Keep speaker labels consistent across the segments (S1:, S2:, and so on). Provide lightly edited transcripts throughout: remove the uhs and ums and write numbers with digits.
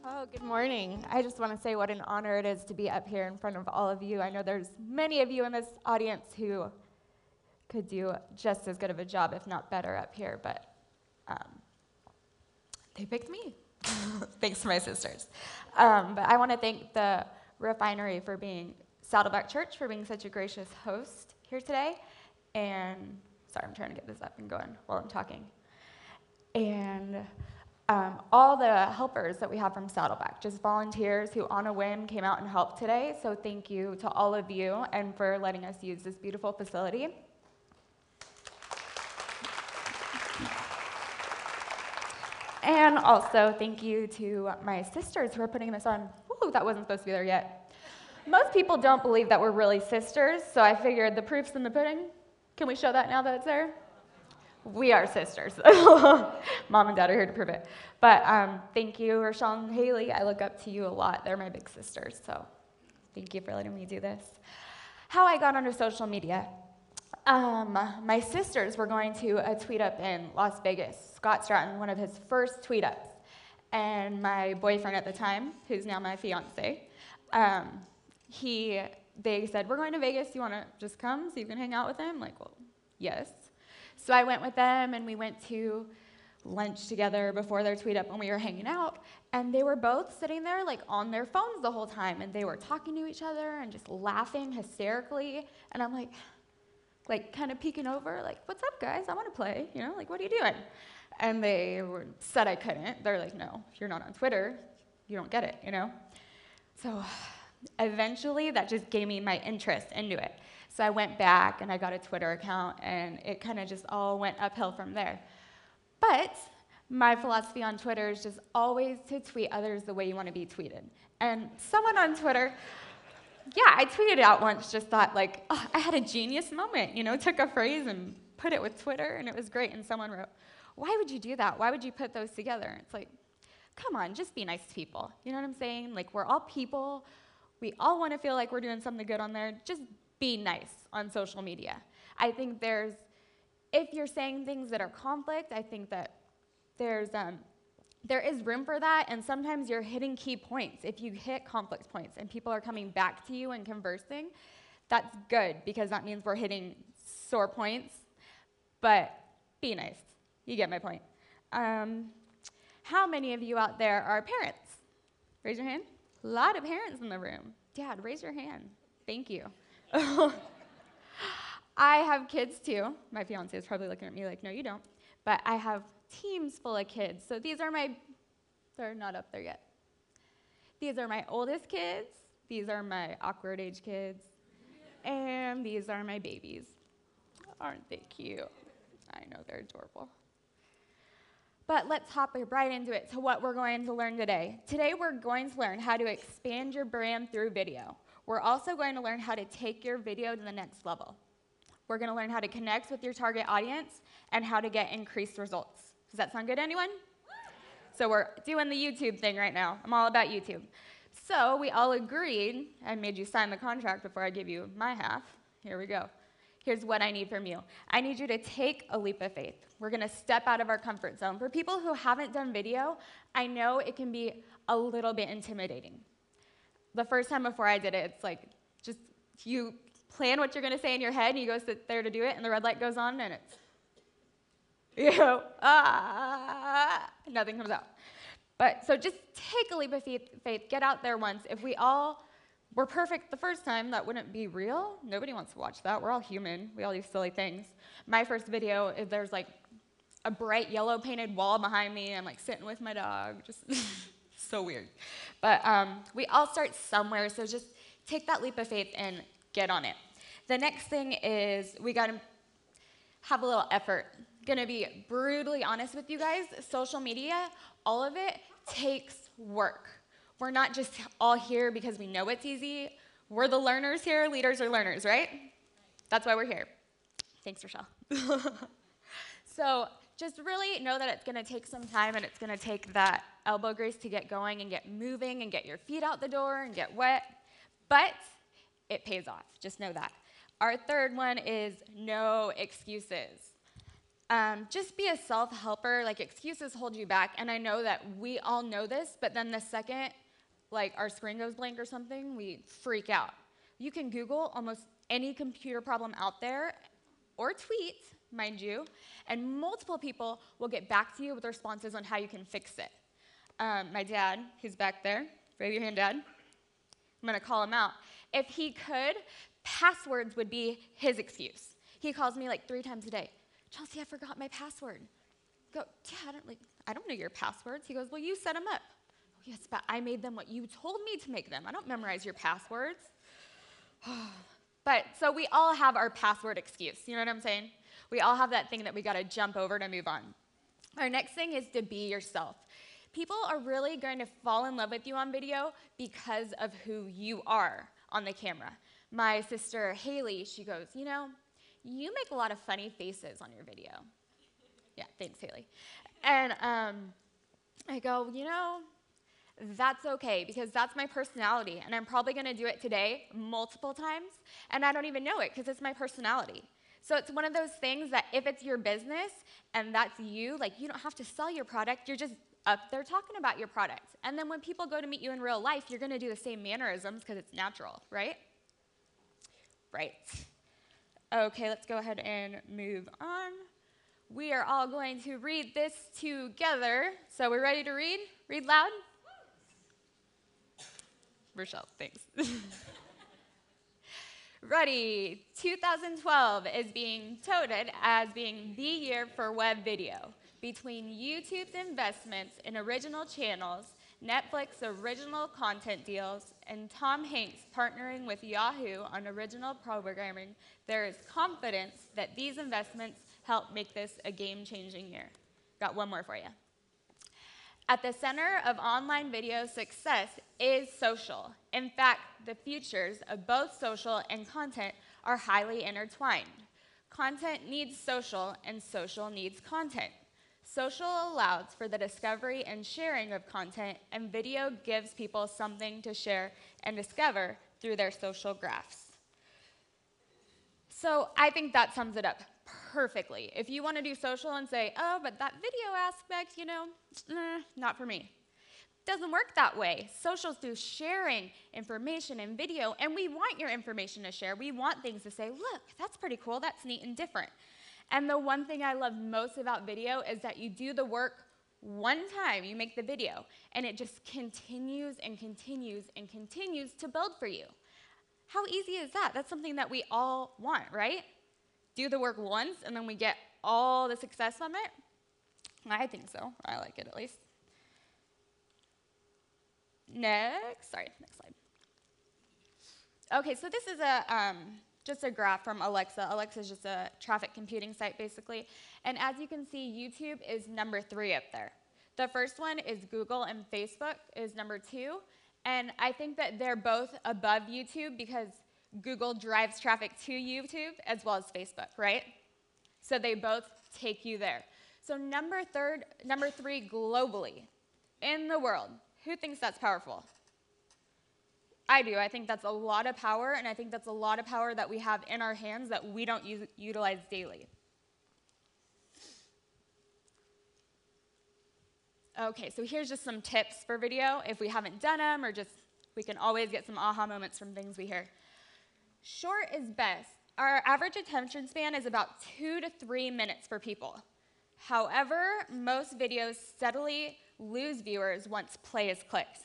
S1: Oh, good morning. I just want to say what an honor it is to be up here in front of all of you. I know there's many of you in this audience who could do just as good of a job, if not better, up here, but they picked me. Thanks to my sisters. But I want to thank the Refinery for being, Saddleback Church for being such a gracious host here today. And, sorry, I'm trying to get this up and going while I'm talking. And all the helpers that we have from Saddleback, just volunteers who on a whim came out and helped today. So thank you to all of you and for letting us use this beautiful facility. And also thank you to my sisters who are putting this on. Ooh, that wasn't supposed to be there yet. Most people don't believe that we're really sisters, so I figured the proof's in the pudding. Can we show that now that it's there? We are sisters. Mom and Dad are here to prove it. But thank you, Rochelle and Haley. I look up to you a lot. They're my big sisters, so thank you for letting me do this. How I got onto social media. My sisters were going to a tweet up in Las Vegas, Scott Stratton, one of his first tweet ups. And my boyfriend at the time, who's now my fiance, they said, we're going to Vegas, you want to just come so you can hang out with him? I'm like, well, yes. So I went with them, and we went to lunch together before their tweet up when we were hanging out, and they were both sitting there like on their phones the whole time, and they were talking to each other and just laughing hysterically, and I'm like kind of peeking over, like, what's up, guys? I want to play, like, what are you doing? And they said I couldn't. They're like, no, if you're not on Twitter, you don't get it, So eventually, that just gave me my interest into it. So I went back, and I got a Twitter account, and it kind of just all went uphill from there. But my philosophy on Twitter is just always to tweet others the way you want to be tweeted. And someone on Twitter, I tweeted out once, just thought, like, oh, I had a genius moment, took a phrase and put it with Twitter, and it was great. And someone wrote, why would you do that? Why would you put those together? And it's like, come on, just be nice to people. You know what I'm saying? Like, we're all people. We all want to feel like we're doing something good on there. Just be nice on social media. I think if you're saying things that are conflict, I think that there is room for that, and sometimes you're hitting key points. If you hit conflict points and people are coming back to you and conversing, that's good, because that means we're hitting sore points, but be nice. You get my point. How many of you out there are parents? Raise your hand. A lot of parents in the room. Dad, raise your hand. Thank you. I have kids too. My fiance is probably looking at me like, no, you don't. But I have teams full of kids. So they're not up there yet. These are my oldest kids. These are my awkward age kids. And these are my babies. Aren't they cute? I know, they're adorable. But let's hop right into it, to what we're going to learn today. Today we're going to learn how to expand your brand through video. We're also going to learn how to take your video to the next level. We're going to learn how to connect with your target audience and how to get increased results. Does that sound good to anyone? So we're doing the YouTube thing right now. I'm all about YouTube. So we all agreed. I made you sign the contract before I give you my half. Here we go. Here's what I need from you. I need you to take a leap of faith. We're going to step out of our comfort zone. For people who haven't done video, I know it can be a little bit intimidating. The first time before I did it, it's like just you plan what you're going to say in your head, and you go sit there to do it, and the red light goes on, and it's, nothing comes out. But so just take a leap of faith, get out there once. If we all were perfect the first time, that wouldn't be real. Nobody wants to watch that. We're all human. We all do silly things. My first video, there's like a bright yellow painted wall behind me. I'm like sitting with my dog, just so weird. But we all start somewhere, so just take that leap of faith and get on it. The next thing is we got to have a little effort. Gonna be brutally honest with you guys. Social media, all of it takes work. We're not just all here because we know it's easy. We're the learners here. Leaders are learners, right? That's why we're here. Thanks, Rochelle. So just really know that it's going to take some time, and it's going to take that elbow grease to get going and get moving and get your feet out the door and get wet. But it pays off. Just know that. Our third one is no excuses. Just be a self-helper. Like, excuses hold you back, and I know that we all know this, but then the second, like, our screen goes blank or something, we freak out. You can Google almost any computer problem out there, or tweet, mind you, and multiple people will get back to you with responses on how you can fix it. My dad, who's back there, raise your hand, Dad. I'm going to call him out. If he could, passwords would be his excuse. He calls me like 3 times a day. Chelsey, I forgot my password. Go, Dad, I don't know your passwords. He goes, well, you set them up. Oh, yes, but I made them what you told me to make them. I don't memorize your passwords. But so we all have our password excuse. You know what I'm saying? We all have that thing that we got to jump over to move on. Our next thing is to be yourself. People are really going to fall in love with you on video because of who you are on the camera. My sister, Haley, she goes, you know, you make a lot of funny faces on your video. Yeah, thanks, Haley. And I go, you know, that's okay, because that's my personality, and I'm probably going to do it today multiple times, and I don't even know it because it's my personality. So it's one of those things that if it's your business and that's you, like, you don't have to sell your product, you're just up there talking about your product. And then when people go to meet you in real life, you're going to do the same mannerisms because it's natural, right? Right. Okay, let's go ahead and move on. We are all going to read this together. So we're ready to read? Read loud? Rochelle, thanks. Ready. 2012 is being touted as being the year for web video. Between YouTube's investments in original channels, Netflix original content deals, and Tom Hanks partnering with Yahoo on original programming, there is confidence that these investments help make this a game-changing year. Got one more for you. At the center of online video success is social. In fact, the futures of both social and content are highly intertwined. Content needs social, and social needs content. Social allows for the discovery and sharing of content, and video gives people something to share and discover through their social graphs. So I think that sums it up perfectly. If you want to do social and say, oh, but that video aspect, you know, not for me. Doesn't work that way. Social's through sharing information and video, and we want your information to share. We want things to say, look, that's pretty cool, that's neat and different. And the one thing I love most about video is that you do the work one time, you make the video, and it just continues and continues and continues to build for you. How easy is that? That's something that we all want, right? Do the work once, and then we get all the success from it? I think so. I like it, at least. Next slide. Okay, so this is just a graph from Alexa. Alexa is just a traffic computing site, basically. And as you can see, YouTube is number 3 up there. The first one is Google, and Facebook is number 2. And I think that they're both above YouTube because Google drives traffic to YouTube as well as Facebook, right? So they both take you there. So number 3 globally in the world. Who thinks that's powerful? I do. I think that's a lot of power, and I think that's a lot of power that we have in our hands that we don't utilize daily. Okay, so here's just some tips for video. If we haven't done them, or just, we can always get some aha moments from things we hear. Short is best. Our average attention span is about 2 to 3 minutes for people. However, most videos steadily lose viewers once play is clicked.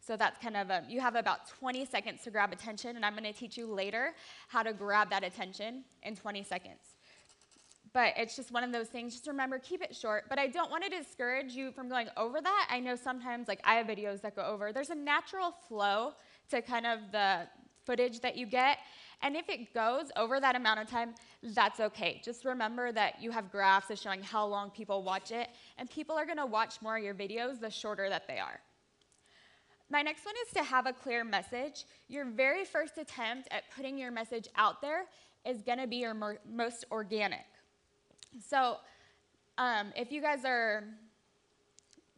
S1: So that's kind of you have about 20 seconds to grab attention, and I'm going to teach you later how to grab that attention in 20 seconds. But it's just one of those things. Just remember, keep it short. But I don't want to discourage you from going over that. I know sometimes, like, I have videos that go over. There's a natural flow to kind of the footage that you get. And if it goes over that amount of time, that's okay. Just remember that you have graphs of showing how long people watch it. And people are going to watch more of your videos the shorter that they are. My next one is to have a clear message. Your very first attempt at putting your message out there is going to be your most organic. So if you guys are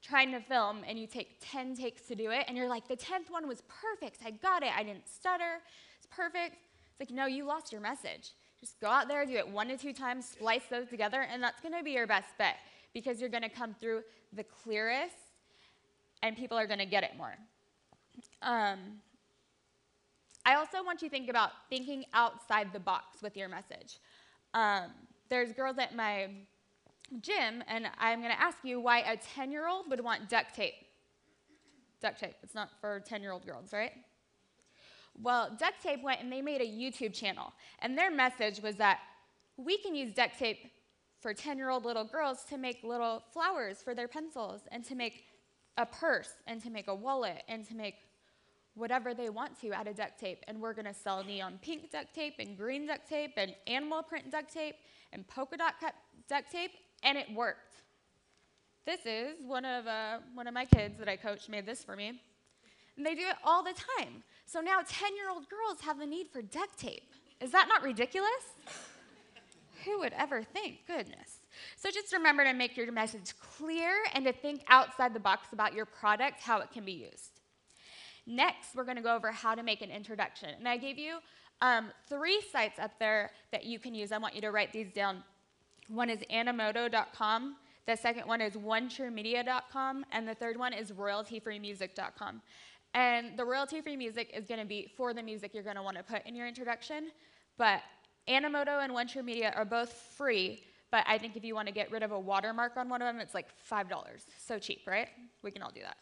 S1: trying to film and you take 10 takes to do it, and you're like, the 10th one was perfect, I got it, I didn't stutter, it's perfect. It's like, no, you lost your message. Just go out there, do it 1 to 2 times, splice those together, and that's going to be your best bet because you're going to come through the clearest and people are going to get it more. I also want you to think about thinking outside the box with your message. There's girls at my gym, and I'm going to ask you why a 10-year-old would want duct tape. Duct tape. It's not for 10-year-old girls, right? Well, duct tape went and they made a YouTube channel, and their message was that we can use duct tape for 10-year-old little girls to make little flowers for their pencils and to make a purse and to make a wallet and to make whatever they want to out of duct tape. And we're going to sell neon pink duct tape and green duct tape and animal print duct tape and polka dot cut duct tape, and it worked. This is one of my kids that I coached made this for me. And they do it all the time. So now 10-year-old girls have the need for duct tape. Is that not ridiculous? Who would ever think? Goodness. So just remember to make your message clear and to think outside the box about your product, how it can be used. Next, we're going to go over how to make an introduction. And I gave you 3 sites up there that you can use. I want you to write these down. One is animoto.com. The second one is onetruemedia.com. And the third one is royaltyfreemusic.com. And the royalty-free music is going to be for the music you're going to want to put in your introduction. But Animoto and One True Media are both free. But I think if you want to get rid of a watermark on one of them, it's like $5. So cheap, right? We can all do that.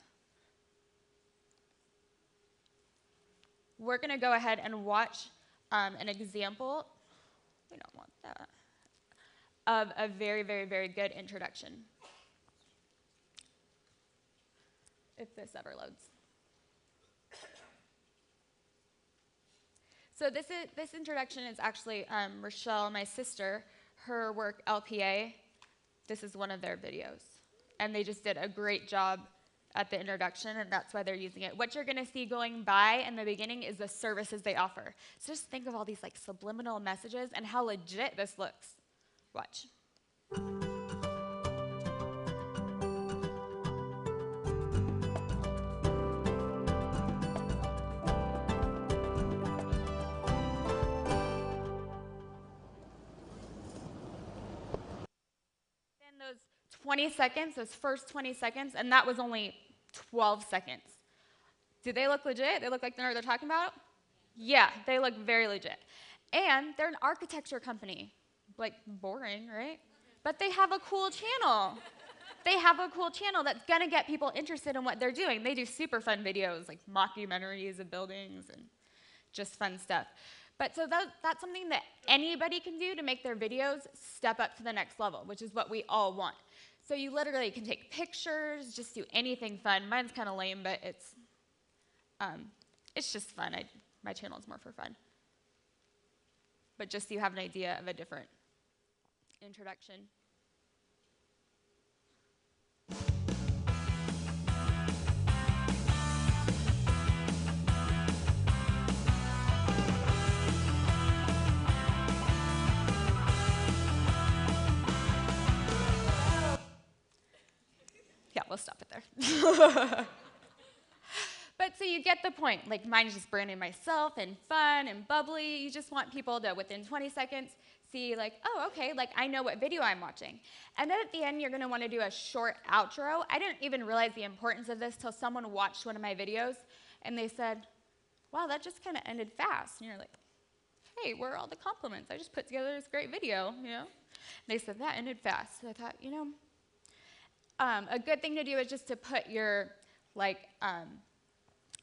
S1: We're going to go ahead and watch an example. We don't want that. Of a very, very, very good introduction. If this ever loads. So this introduction is actually Rochelle, my sister, her work LPA. This is one of their videos. And they just did a great job at the introduction, and that's why they're using it. What you're going to see going by in the beginning is the services they offer. So just think of all these like subliminal messages and how legit this looks. Watch. Those 20 seconds, those first 20 seconds, and that was only 12 seconds. Do they look legit? They look like they know what they're talking about? Yeah, they look very legit. And they're an architecture company. Like, boring, right? But they have a cool channel. They have a cool channel that's going to get people interested in what they're doing. They do super fun videos, like mockumentaries of buildings and just fun stuff. But so that's something that anybody can do to make their videos step up to the next level, which is what we all want. So you literally can take pictures, just do anything fun. Mine's kind of lame, but it's just fun. My channel is more for fun. But just so you have an idea of a different introduction. Yeah, we'll stop it there. But so you get the point. Like, mine's just branding myself and fun and bubbly. You just want people to, within 20 seconds, see like, oh, okay, like I know what video I'm watching. And then at the end, you're going to want to do a short outro. I didn't even realize the importance of this till someone watched one of my videos, and they said, wow, that just kind of ended fast. And you're like, hey, where are all the compliments? I just put together this great video, you know? And they said, that ended fast. So I thought, you know, a good thing to do is just to put your,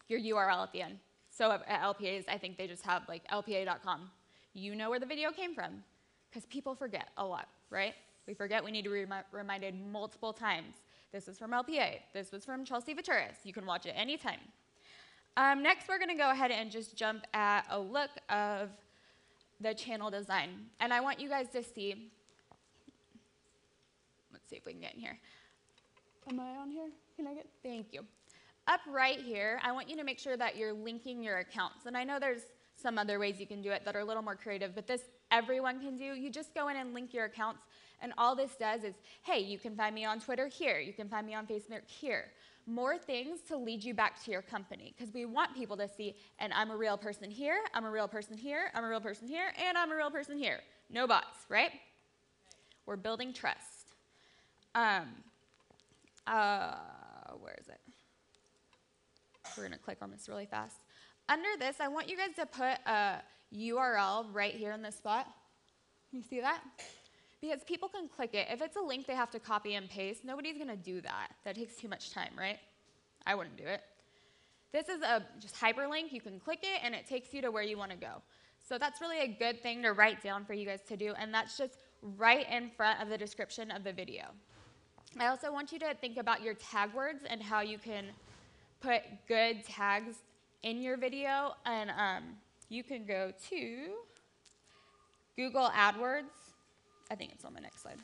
S1: your URL at the end. So at LPAs, I think they just have like lpa.com. You know where the video came from, because people forget a lot, right? We forget. We need to be reminded multiple times. This is from LPA. This was from Chelsey Veturis. You can watch it anytime. Next, we're going to go ahead and just jump at a look of the channel design. And I want you guys to see, let's see if we can get in here. Am I on here? Can I get, thank you. Up right here, I want you to make sure that you're linking your accounts. And I know there's some other ways you can do it that are a little more creative, but this everyone can do. You just go in and link your accounts, and all this does is, hey, you can find me on Twitter here. You can find me on Facebook here. more things to lead you back to your company, because we want people to see, and I'm a real person here, I'm a real person here, I'm a real person here, and I'm a real person here. No bots, right? We're building trust. Where is it? We're going to click on this really fast. Under this, I want you guys to put a URL right here in this spot. You see that? Because people can click it. If it's a link they have to copy and paste, nobody's going to do that. That takes too much time, right? I wouldn't do it. This is a just hyperlink. You can click it, and it takes you to where you want to go. So that's really a good thing to write down for you guys to do, and that's just right in front of the description of the video. I also want you to think about your tag words and how you can put good tags in your video, and you can go to Google AdWords. I think it's on the next slide.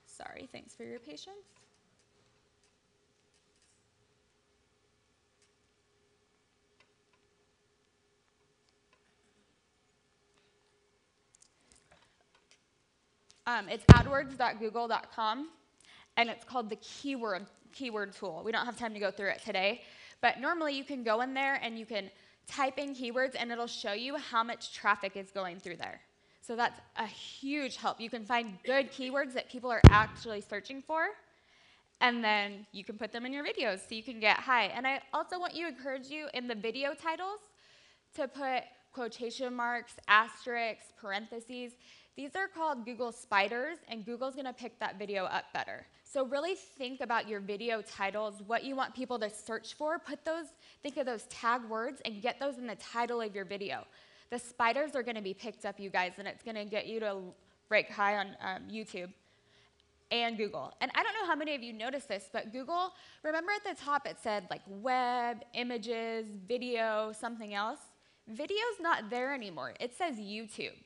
S1: Sorry, thanks for your patience. It's adwords.google.com, and it's called the keyword tool. We don't have time to go through it today, but normally you can go in there and you can type in keywords, and it'll show you how much traffic is going through there. So that's a huge help. You can find good keywords that people are actually searching for, and then you can put them in your videos so you can get high. And I also want to encourage you in the video titles to put quotation marks, asterisks, parentheses. These are called Google spiders, and Google's going to pick that video up better. So really think about your video titles, what you want people to search for. Think of those tag words and get those in the title of your video. The spiders are going to be picked up, you guys, and it's going to get you to rank high on YouTube and Google. And I don't know how many of you noticed this, but Google, remember at the top it said like web, images, video, something else? Video's not there anymore. It says YouTube.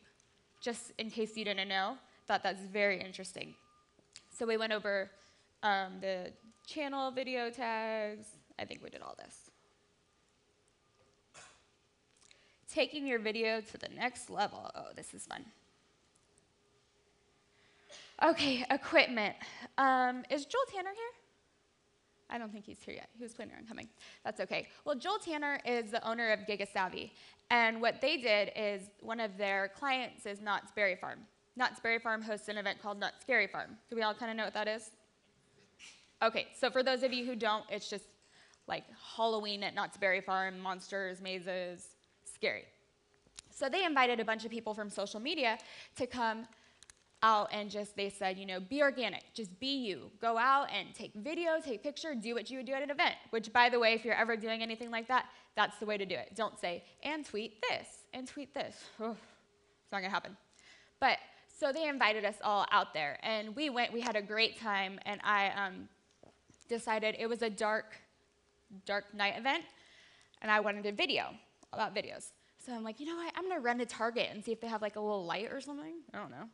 S1: Just in case you didn't know, thought that's very interesting. So we went over the channel video tags. I think we did all this. Taking your video to the next level. Oh, this is fun. Okay, equipment. Is Joel Tanner here? I don't think he's here yet. He was planning on coming. That's okay. Well, Joel Tanner is the owner of GigaSavvy. And what they did is one of their clients is Knott's Berry Farm. Knott's Berry Farm hosts an event called Knott's Scary Farm. Do we all kind of know what that is? Okay, so for those of you who don't, it's just like Halloween at Knott's Berry Farm, monsters, mazes, scary. So they invited a bunch of people from social media to come out and they said, be organic, just be you. Go out and take video, take picture, do what you would do at an event, which, by the way, if you're ever doing anything like that, that's the way to do it. Don't say, and tweet this, and tweet this. Oh, it's not going to happen. But so they invited us all out there, and we went. We had a great time, and I decided it was a dark night event, and I wanted a video about videos. So I'm like, you know what? I'm going to run to Target and see if they have like a little light or something. I don't know.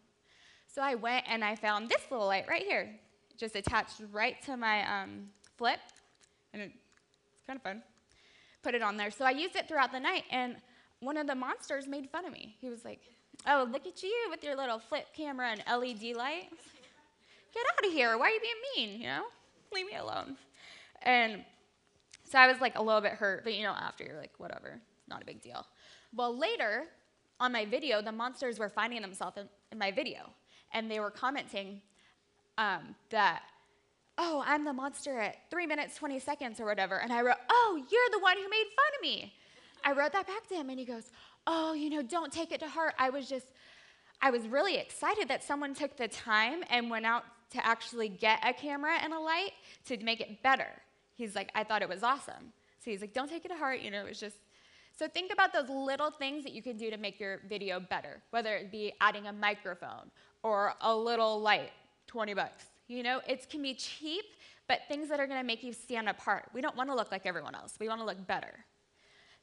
S1: So I went and I found this little light right here, just attached right to my flip, and it's kind of fun. Put it on there. So I used it throughout the night, and one of the monsters made fun of me. He was like, oh, look at you with your little flip camera and LED light. Get out of here. Why are you being mean, Leave me alone. And so I was like a little bit hurt, but after you're like, whatever, not a big deal. Well, later on my video, the monsters were finding themselves in my video. And they were commenting that, oh, I'm the monster at 3 minutes, 20 seconds or whatever. And I wrote, oh, you're the one who made fun of me. I wrote that back to him, and he goes, oh, don't take it to heart. I was really excited that someone took the time and went out to actually get a camera and a light to make it better. He's like, I thought it was awesome. So he's like, don't take it to heart. It was just. So think about those little things that you can do to make your video better, whether it be adding a microphone or a little light, $20. It can be cheap, but things that are going to make you stand apart. We don't want to look like everyone else. We want to look better.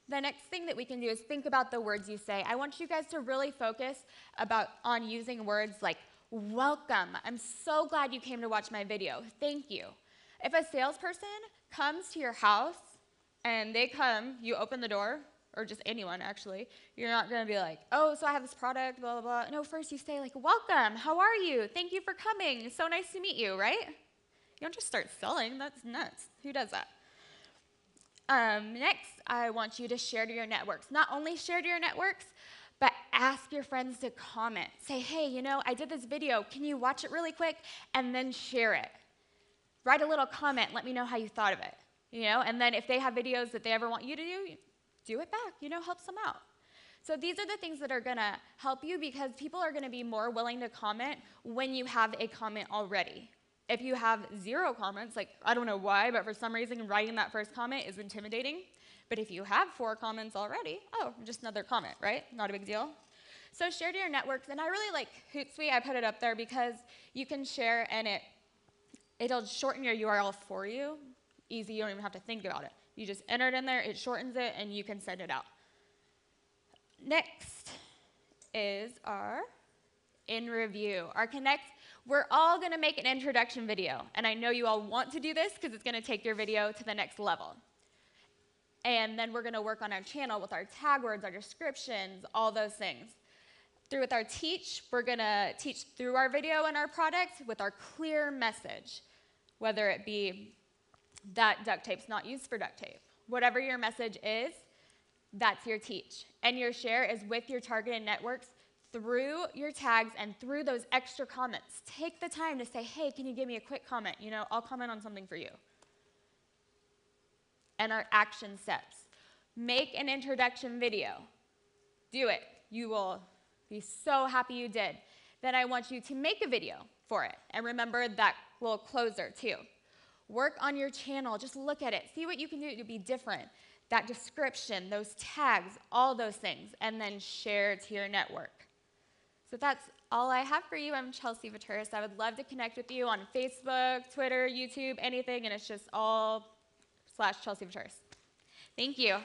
S1: The next thing that we can do is think about the words you say. I want you guys to really focus on using words like welcome. I'm so glad you came to watch my video. Thank you. If a salesperson comes to your house and you open the door, or just anyone, actually, you're not going to be like, oh, so I have this product, blah, blah, blah. No, first you say, like, welcome, how are you? Thank you for coming. So nice to meet you, right? You don't just start selling. That's nuts. Who does that? Next, I want you to share to your networks. Not only share to your networks, but ask your friends to comment. Say, hey, you know, I did this video. Can you watch it really quick? And then share it. Write a little comment. Let me know how you thought of it. You know, and then if they have videos that they ever want you to do it back. You know, helps them out. So these are the things that are going to help you, because people are going to be more willing to comment when you have a comment already. If you have 0 comments, like, I don't know why, but for some reason writing that first comment is intimidating. But if you have 4 comments already, oh, just another comment, right? Not a big deal. So share to your networks. And I really like Hootsuite. I put it up there because you can share and it'll shorten your URL for you. Easy, you don't even have to think about it. You just enter it in there, it shortens it, and you can send it out. Next is our in review, our connect. We're all going to make an introduction video, and I know you all want to do this because it's going to take your video to the next level. And then we're going to work on our channel with our tag words, our descriptions, all those things. With our teach, we're going to teach through our video and our product with our clear message, whether it be that duct tape's not used for duct tape. Whatever your message is, that's your teach. And your share is with your targeted networks through your tags and through those extra comments. Take the time to say, hey, can you give me a quick comment? You know, I'll comment on something for you. And our action steps. Make an introduction video. Do it. You will be so happy you did. Then I want you to make a video for it. And remember that little closer too. Work on your channel. Just look at it. See what you can do to be different. That description, those tags, all those things. And then share to your network. So that's all I have for you. I'm Chelsey Veturis. I would love to connect with you on Facebook, Twitter, YouTube, anything. And it's just all /Chelsey Veturis. Thank you.